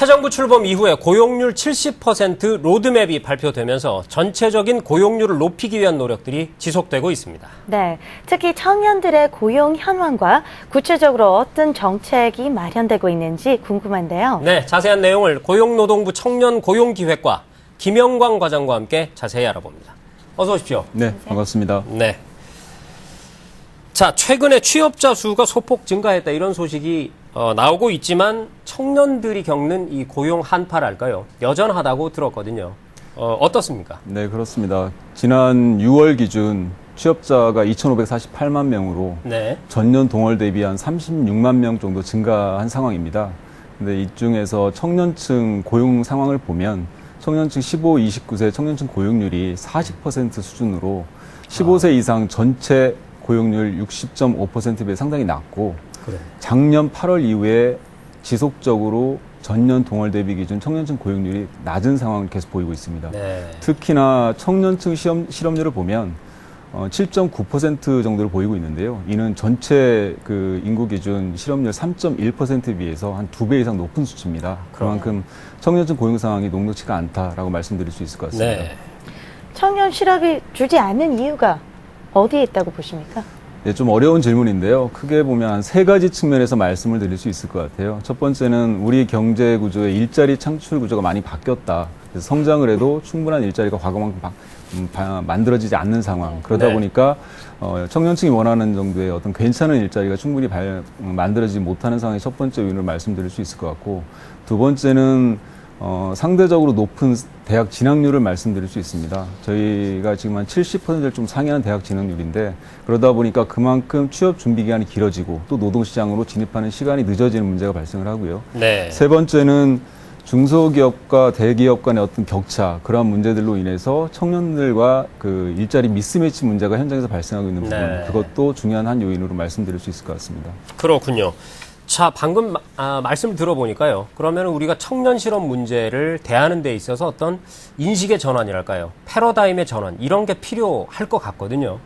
새 정부 출범 이후에 고용률 70% 로드맵이 발표되면서 전체적인 고용률을 높이기 위한 노력들이 지속되고 있습니다. 네, 특히 청년들의 고용 현황과 구체적으로 어떤 정책이 마련되고 있는지 궁금한데요. 네, 자세한 내용을 고용노동부 청년고용기획과 김영광 과장과 함께 자세히 알아봅니다. 어서 오십시오. 네, 반갑습니다. 네. 자, 최근에 취업자 수가 소폭 증가했다 이런 소식이 나오고 있지만 청년들이 겪는 이 고용 한파랄까요? 여전하다고 들었거든요. 어떻습니까? 네, 그렇습니다. 지난 6월 기준 취업자가 2,548만 명으로 네. 전년 동월 대비 한 36만 명 정도 증가한 상황입니다. 근데 이 중에서 청년층 고용 상황을 보면 청년층 15, 29세 청년층 고용률이 40% 수준으로 15세 이상 전체 고용률 60.5%에 상당히 낮고 그래. 작년 8월 이후에 지속적으로 전년 동월 대비 기준 청년층 고용률이 낮은 상황을 계속 보이고 있습니다. 네. 특히나 청년층 실업률을 보면 7.9% 정도를 보이고 있는데요. 이는 전체 그 인구 기준 실업률 3.1%에 비해서 한 2배 이상 높은 수치입니다. 그만큼 청년층 고용 상황이 녹록치가 않다라고 말씀드릴 수 있을 것 같습니다. 네. 청년 실업이 줄지 않는 이유가 어디에 있다고 보십니까? 네, 좀 어려운 질문인데요. 크게 보면 한 3가지 측면에서 말씀을 드릴 수 있을 것 같아요. 첫 번째는 우리 경제 구조의 일자리 창출 구조가 많이 바뀌었다. 그래서 성장을 해도 충분한 일자리가 과거만큼 만들어지지 않는 상황. 그러다 네. 보니까 청년층이 원하는 정도의 어떤 괜찮은 일자리가 충분히 만들어지지 못하는 상황이 첫 번째 요인으로 말씀드릴 수 있을 것 같고, 두 번째는 상대적으로 높은 대학 진학률을 말씀드릴 수 있습니다. 저희가 지금 한 70%를 좀 상회하는 대학 진학률인데, 그러다 보니까 그만큼 취업 준비 기간이 길어지고 또 노동시장으로 진입하는 시간이 늦어지는 문제가 발생을 하고요. 네. 세 번째는 중소기업과 대기업 간의 어떤 격차, 그러한 문제들로 인해서 청년들과 그 일자리 미스매치 문제가 현장에서 발생하고 있는 부분, 네. 그것도 중요한 한 요인으로 말씀드릴 수 있을 것 같습니다. 그렇군요. 자, 방금 말씀을 들어보니까요. 그러면 우리가 청년 실업 문제를 대하는 데 있어서 어떤 인식의 전환이랄까요? 패러다임의 전환, 이런 게 필요할 것 같거든요.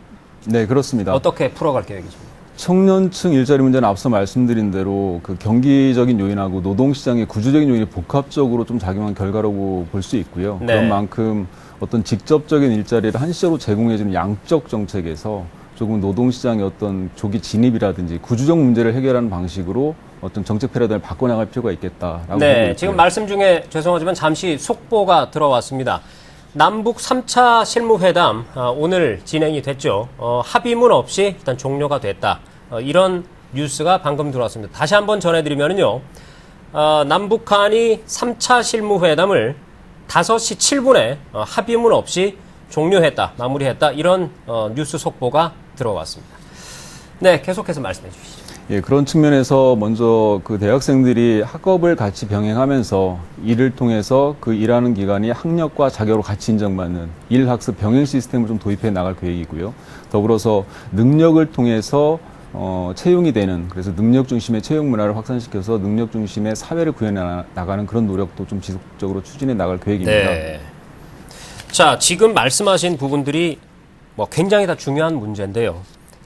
네, 그렇습니다. 어떻게 풀어갈 계획이십니까? 청년층 일자리 문제는 앞서 말씀드린 대로 그 경기적인 요인하고 노동시장의 구조적인 요인이 복합적으로 좀 작용한 결과라고 볼 수 있고요. 네. 그런 만큼 어떤 직접적인 일자리를 한시적으로 제공해주는 양적 정책에서 조금 노동시장의 어떤 조기 진입이라든지 구조적 문제를 해결하는 방식으로 어떤 정책 패러다임을 바꿔나갈 필요가 있겠다라고 보고 네, 있고요. 지금 말씀 중에 죄송하지만 잠시 속보가 들어왔습니다. 남북 3차 실무회담 오늘 진행이 됐죠. 합의문 없이 일단 종료가 됐다. 이런 뉴스가 방금 들어왔습니다. 다시 한번 전해드리면요. 남북한이 3차 실무회담을 5시 7분에 합의문 없이 종료했다, 마무리했다, 이런 뉴스 속보가 들어왔습니다. 네, 계속해서 말씀해 주시죠. 예, 그런 측면에서 먼저 그 대학생들이 학업을 같이 병행하면서 일을 통해서 그 일하는 기간이 학력과 자격으로 같이 인정받는 일학습 병행 시스템을 좀 도입해 나갈 계획이고요. 더불어서 능력을 통해서 채용이 되는, 그래서 능력 중심의 채용 문화를 확산시켜서 능력 중심의 사회를 구현해 나가는 그런 노력도 좀 지속적으로 추진해 나갈 계획입니다. 네. 자, 지금 말씀하신 부분들이 굉장히 다 중요한 문제인데요.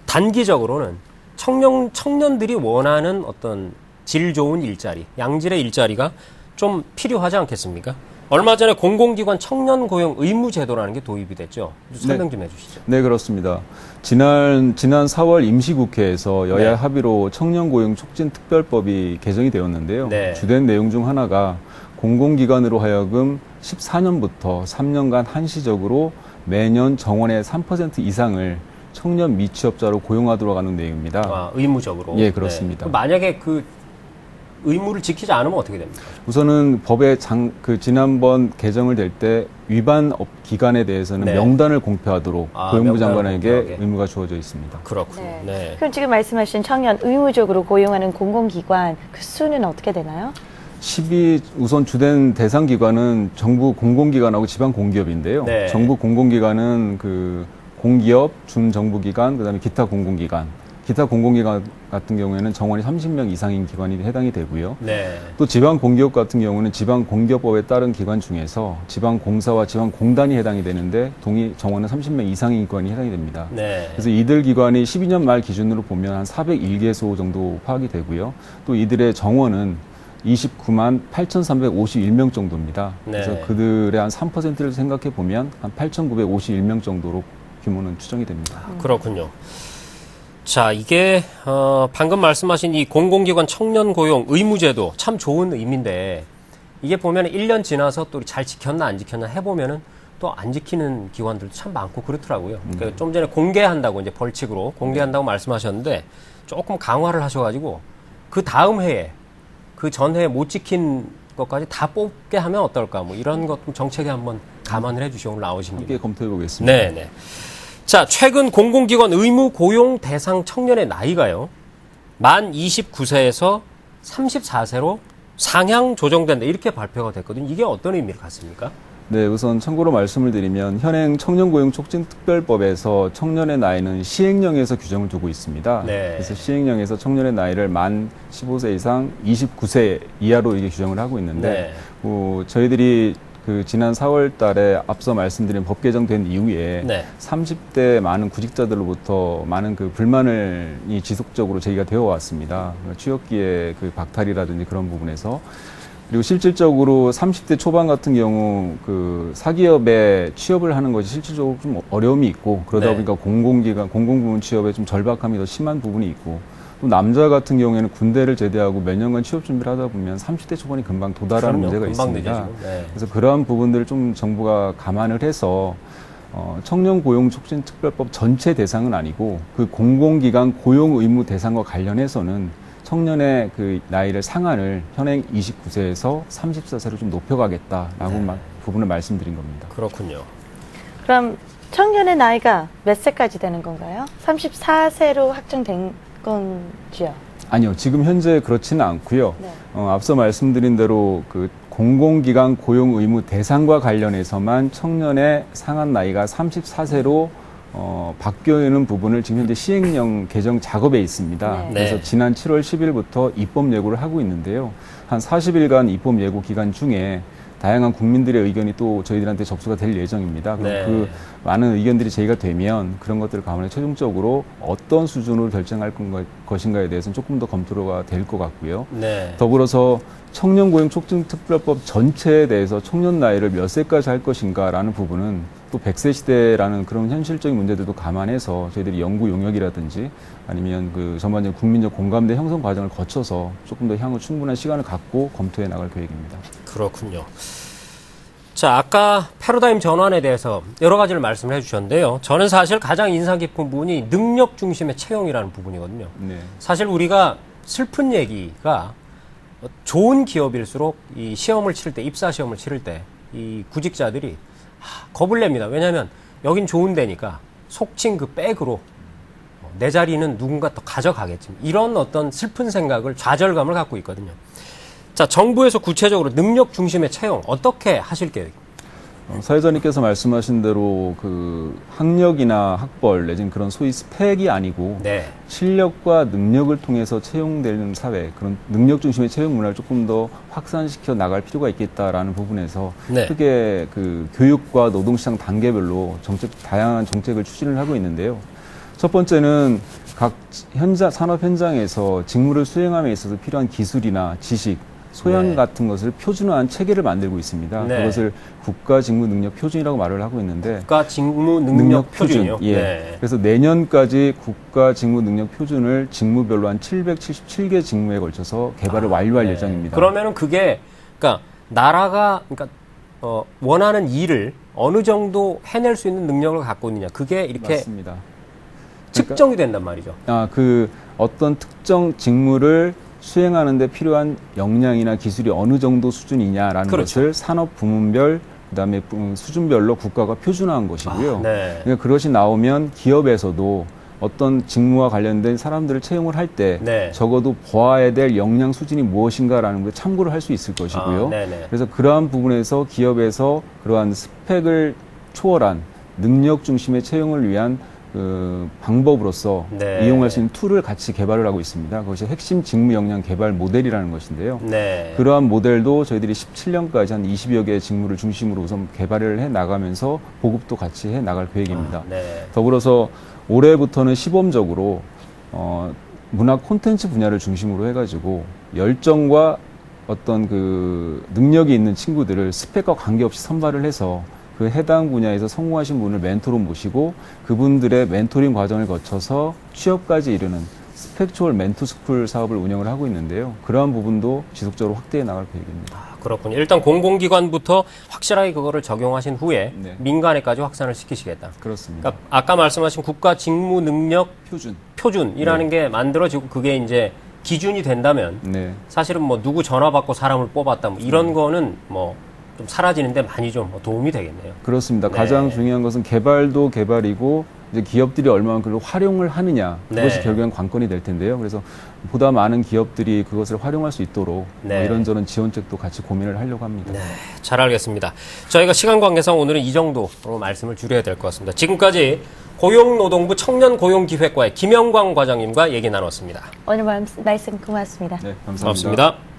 단기적으로는 청년들이 원하는 어떤 질 좋은 일자리, 양질의 일자리가 좀 필요하지 않겠습니까? 얼마 전에 공공기관 청년 고용 의무 제도라는 게 도입이 됐죠. 설명 좀 해주시죠. 네, 그렇습니다. 지난 4월 임시국회에서 여야 네. 합의로 청년 고용 촉진 특별법이 개정이 되었는데요. 네. 주된 내용 중 하나가 공공기관으로 하여금 14년부터 3년간 한시적으로 매년 정원의 3% 이상을 청년 미취업자로 고용하도록 하는 내용입니다. 의무적으로. 예, 그렇습니다. 네. 만약에 그 의무를 지키지 않으면 어떻게 됩니까? 우선은 법의 지난번 개정을 될 때 위반 기관에 대해서는 네. 명단을 공표하도록 고용부 장관에게 공표하게. 의무가 주어져 있습니다. 그렇군요. 네. 네. 그럼 지금 말씀하신 청년 의무적으로 고용하는 공공기관 그 수는 어떻게 되나요? 우선 주된 대상 기관은 정부 공공기관하고 지방 공기업인데요. 네. 정부 공공기관은 그 공기업, 준정부기관, 그다음에 기타 공공기관. 기타 공공기관 같은 경우에는 정원이 30명 이상인 기관이 해당이 되고요. 네. 또 지방 공기업 같은 경우는 지방 공기업법에 따른 기관 중에서 지방 공사와 지방 공단이 해당이 되는데 정원은 30명 이상인 기관이 해당이 됩니다. 네. 그래서 이들 기관이 12년 말 기준으로 보면 한 401개소 정도 파악이 되고요. 또 이들의 정원은 29만 8,351명 정도입니다. 네. 그래서 그들의 한 3%를 생각해 보면 한 8,951명 정도로 규모는 추정이 됩니다. 그렇군요. 자, 이게 방금 말씀하신 이 공공기관 청년 고용 의무제도 참 좋은 의미인데 이게 보면 1년 지나서 또 잘 지켰나 안 지켰나 해보면은 또 안 지키는 기관들도 참 많고 그렇더라고요. 그러니까 좀 전에 공개한다고 이제 벌칙으로 공개한다고 말씀하셨는데 조금 강화를 하셔가지고 그 다음 해에 그 전해에 못 지킨 것까지 다 뽑게 하면 어떨까? 뭐 이런 것 좀 정책에 한번 감안을 해주시고 오늘 나오신 함께 김에. 검토해 보겠습니다. 네네. 자, 최근 공공기관 의무 고용 대상 청년의 나이가요. 만 29세에서 34세로 상향 조정된다. 이렇게 발표가 됐거든요. 이게 어떤 의미를 갖습니까? 네, 우선 참고로 말씀을 드리면 현행 청년고용촉진특별법에서 청년의 나이는 시행령에서 규정을 두고 있습니다. 네. 그래서 시행령에서 청년의 나이를 만 15세 이상 29세 이하로 이게 규정을 하고 있는데 저희들이 그 지난 4월 달에 앞서 말씀드린 법 개정된 이후에 네. 30대 많은 구직자들로부터 많은 그 불만이 지속적으로 제기가 되어 왔습니다. 취업기회 그 박탈이라든지 그런 부분에서 그리고 실질적으로 30대 초반 같은 경우 그 사기업에 취업을 하는 것이 실질적으로 좀 어려움이 있고 그러다 네. 보니까 공공기관, 공공부문 취업에 좀 절박함이 더 심한 부분이 있고 또 남자 같은 경우에는 군대를 제대하고 몇 년간 취업 준비를 하다 보면 30대 초반이 금방 도달하는 그럼요. 문제가 금방 있습니다. 되죠, 지금. 네. 그래서 그러한 부분들을 좀 정부가 감안을 해서 청년고용촉진특별법 전체 대상은 아니고 그 공공기관 고용 의무 대상과 관련해서는 청년의 그 나이를 상한을 현행 29세에서 34세로 좀 높여가겠다라고 부분을 말씀드린 겁니다. 그렇군요. 그럼 청년의 나이가 몇 세까지 되는 건가요? 34세로 확정된 건지요? 아니요, 지금 현재 그렇지는 않고요. 네. 앞서 말씀드린 대로 그 공공기관 고용 의무 대상과 관련해서만 청년의 상한 나이가 34세로 바뀌어 있는 부분을 지금 현재 시행령 개정 작업에 있습니다. 네. 그래서 네. 지난 7월 10일부터 입법 예고를 하고 있는데요. 한 40일간 입법 예고 기간 중에 다양한 국민들의 의견이 또 저희들한테 접수가 될 예정입니다. 그럼 네. 그 많은 의견들이 제기가 되면 그런 것들을 감안해 최종적으로 어떤 수준으로 결정할 것인가에 대해서는 조금 더 검토가 될 것 같고요. 네. 더불어서 청년고용촉진특별법 전체에 대해서 청년 나이를 몇 세까지 할 것인가라는 부분은 또 100세 시대라는 그런 현실적인 문제들도 감안해서 저희들이 연구 용역이라든지 아니면 그 전반적인 국민적 공감대 형성 과정을 거쳐서 조금 더 향후 충분한 시간을 갖고 검토해 나갈 계획입니다. 그렇군요. 자, 아까 패러다임 전환에 대해서 여러 가지를 말씀을 해주셨는데요. 저는 사실 가장 인상 깊은 부분이 능력 중심의 채용이라는 부분이거든요. 네. 사실 우리가 슬픈 얘기가 좋은 기업일수록 이 시험을 치를 때, 입사 시험을 치를 때 이 구직자들이 겁을 냅니다. 왜냐하면 여긴 좋은 데니까 속칭 그 백으로 내 자리는 누군가 더 가져가겠지. 이런 어떤 슬픈 생각을, 좌절감을 갖고 있거든요. 자, 정부에서 구체적으로 능력 중심의 채용 어떻게 하실 계획입니까? 사회자님께서 말씀하신 대로 그 학력이나 학벌 내지는 그런 소위 스펙이 아니고 네. 실력과 능력을 통해서 채용되는 사회, 그런 능력 중심의 채용 문화를 조금 더 확산시켜 나갈 필요가 있겠다라는 부분에서 네. 크게 그 교육과 노동시장 단계별로 다양한 정책을 추진을 하고 있는데요. 첫 번째는 각 산업 현장에서 직무를 수행함에 있어서 필요한 기술이나 지식, 소양 네. 같은 것을 표준화한 체계를 만들고 있습니다. 네. 그것을 국가직무능력표준이라고 말을 하고 있는데 국가 직무 능력 표준이요. 예. 네. 그래서 내년까지 국가직무능력표준을 직무별로 한 777개 직무에 걸쳐서 개발을 완료할 예정입니다. 그러면은 그게 그러니까 나라가 그러니까 원하는 일을 어느 정도 해낼 수 있는 능력을 갖고 있느냐. 그게 이렇게 맞습니다. 측정이 된단 말이죠. 그 어떤 특정 직무를 수행하는 데 필요한 역량이나 기술이 어느 정도 수준이냐라는 그렇죠. 것을 산업 부문별 그다음에 수준별로 국가가 표준화한 것이고요. 네. 그러니까 그것이 나오면 기업에서도 어떤 직무와 관련된 사람들을 채용을 할 때 네. 적어도 보아야 될 역량 수준이 무엇인가라는 걸 참고를 할 수 있을 것이고요. 네네. 그래서 그러한 부분에서 기업에서 그러한 스펙을 초월한 능력 중심의 채용을 위한 그 방법으로서 네. 이용할 수 있는 툴을 같이 개발을 하고 있습니다. 그것이 핵심 직무 역량 개발 모델이라는 것인데요. 네. 그러한 모델도 저희들이 17년까지 한 20여 개의 직무를 중심으로 우선 개발을 해 나가면서 보급도 같이 해 나갈 계획입니다. 네. 더불어서 올해부터는 시범적으로 문화 콘텐츠 분야를 중심으로 해가지고 열정과 어떤 그 능력이 있는 친구들을 스펙과 관계없이 선발을 해서 그 해당 분야에서 성공하신 분을 멘토로 모시고 그분들의 멘토링 과정을 거쳐서 취업까지 이르는 스펙추얼 멘토스쿨 사업을 운영을 하고 있는데요. 그러한 부분도 지속적으로 확대해 나갈 계획입니다. 그렇군요. 일단 공공기관부터 확실하게 그거를 적용하신 후에 네. 민간에까지 확산을 시키시겠다. 그렇습니다. 그러니까 아까 말씀하신 국가 직무 능력 표준이라는 게 만들어지고 그게 이제 기준이 된다면 네. 사실은 뭐 누구 전화 받고 사람을 뽑았다 뭐 이런 거는 뭐 좀 사라지는데 많이 좀 도움이 되겠네요. 그렇습니다. 네. 가장 중요한 것은 개발도 개발이고 이제 기업들이 얼마나 그걸 활용을 하느냐 그것이 네. 결국엔 관건이 될 텐데요. 그래서 보다 많은 기업들이 그것을 활용할 수 있도록 네. 이런저런 지원책도 같이 고민을 하려고 합니다. 네, 잘 알겠습니다. 저희가 시간 관계상 오늘은 이 정도로 말씀을 줄여야 될 것 같습니다. 지금까지 고용노동부 청년고용기획과의 김영광 과장님과 얘기 나눴습니다. 오늘 말씀 고맙습니다. 네, 감사합니다. 고맙습니다.